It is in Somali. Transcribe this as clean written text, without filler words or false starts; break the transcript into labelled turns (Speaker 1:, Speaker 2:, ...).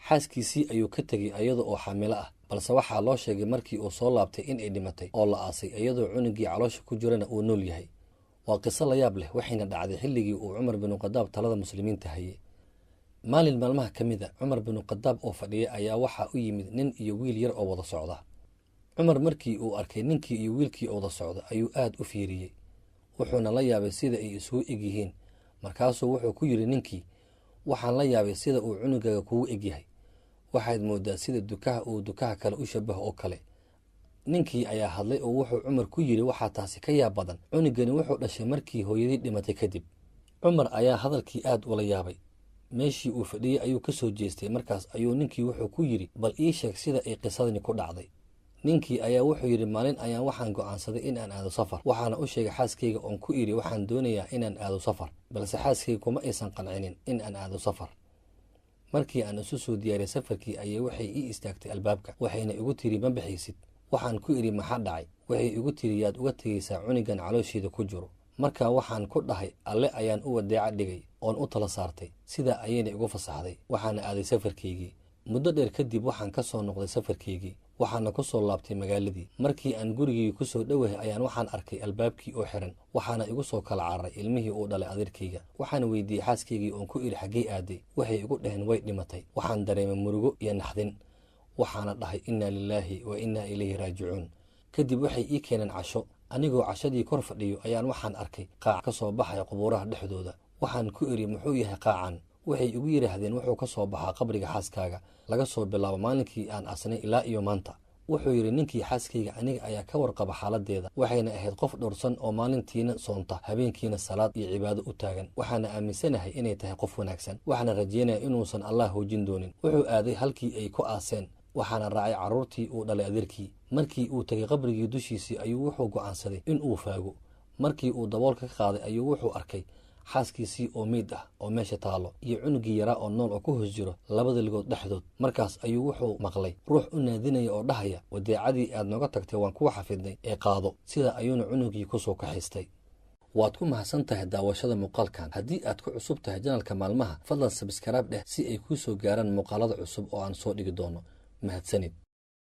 Speaker 1: xaaskiisii ayuu ka tegey iyada oo xaamilo ah, balse waxaa loo sheegay markii uu soo laabtay in ay dhimatay oo la aasay iyadoo cunugii caloosha ku jirana uu nool yahay. waa qiso la yaab leh, waxayna dhacday xilligii uu Cumar binu Khadaab talada muslimiinta hayay. maalin maalmaha ka mid a, Cumar binu Khadaab oo fadhiya ayaa waxaa u yimid nin iyo wiil yar oo wada socda. Cumar markii uu arkay ninkii iyo wiilkii wada socda ayuu aad u fiiriyey, wuxuuna la yaabay sida ay isugu eg yihiin. markaasuu wuxuu ku yidhi ninkii, waxaan la yaabay sida uu cunugaaga kugu eg yahay, waxaad mooddaa sida dukaha uu dukaha kale u shabaho oo kale. ninkii ayaa hadlay oo wuxuu Cumar ku yidhi, waxaa taasi ka yaab badan, cunugani wuxuu dhashay markii hooyadii dhimatay kadib. Cumar ayaa hadalkii aad ula yaabay, meeshii uu fadhiyey ayuu ka soo jeestay. markaas ayuu ninkii wuxuu ku yidhi, bal ii sheeg sida ay qisadani ku dhacday. ninkii ayaa wuxuu yidhi, maalin ayaan waxaan go'aansaday in aan aado safar, waxaana u sheegay xaaskayga oon ku idhi waxaan doonayaa inaan aado safar, balse xaaskayga kuma aysan qancinin in aan aado safar. markii aan isu soo diyaariyay safarkii ayay waxay ii istaagtay albaabka, waxayna igu tiri, ma bixaysid. waxaan ku idhi, maxaa dhacay? waxay igu tiri, yaad uga tegaysaa cunugan caloosheeda ku jiro. markaa waxaan ku dhahay, alle ayaan u wadeeca dhigay oon u tala saartay, sidaa ayayna igu fasaxday, waxaana aaday safarkaygii. muddo dheer kadib waxaan ka soo noqday safarkaygii, waxaana ku soo laabtay magaaladii. markii aan gurigii ku soo dhowahay ayaan waxaan arkay albaabkii oo xiran, waxaana igu soo kala cararay ilmihii uu dhalay adeerkayga. waxaan weydiiyey xaaskaygii oon ku idhi, xaggee aaday? waxay igu dhaheen, way dhimatay. waxaan dareemay murugo iyo naxdin, waxaana dhahay, innaa lilaahi wa innaa ilayhi raajicuun. kadib waxay ii keeneen casho. anigoo cashadii kor fadhiyo ayaan waxaan arkay qaac ka soo baxaya qubuuraha dhexdooda. waxaan ku idhi, muxuu yahay qaacan? waxay igu yidhaahdeen, wuxuu ka soo baxaa qabriga xaaskaaga laga soo bilaabo maalinkii aan asnay ilaa iyo maanta. wuxuu yidhi ninkii, xaaskayga aniga ayaa ka warqaba xaaladdeeda, waxayna ahayd qof dhowrsan oo maalintiina soonta, habeenkiina salaad iyo cibaado u taagan. waxaana aaminsanahay inay tahay qof wanaagsan, waxaana rajeynaya inuusan allah hoojin doonin. wuxuu aaday halkii ay ku aaseen, waxaana raacay carruurtii uu dhalay adeerkii. markii uu tegay qabrigii dushiisii ayuu wuxuu go'aansaday in uu faago. markii uu daboolka ka qaaday ayuu wuxuu arkay xaaskiisii oo meyd ah oo meesha taallo, iyo cunugii yaraa oo nool oo ku hoos jiro labada ligood dhexdood. markaas ayuu wuxuu maqlay ruux u naadinaya oo dhahaya, wadeecadii aad nooga tagtay waan kuu xafidnay ee qaado. sidaa ayuuna cunugii ku soo kaxaystay. waad ku mahadsan tahay daawashada muuqaalkan. haddii aad ku cusub tahay janalka Maalmaha, fadlan sabskaraab dheh si ay kuu soo gaaraan muuqaalada cusub oo aan soo dhigi doono. mahadsanid.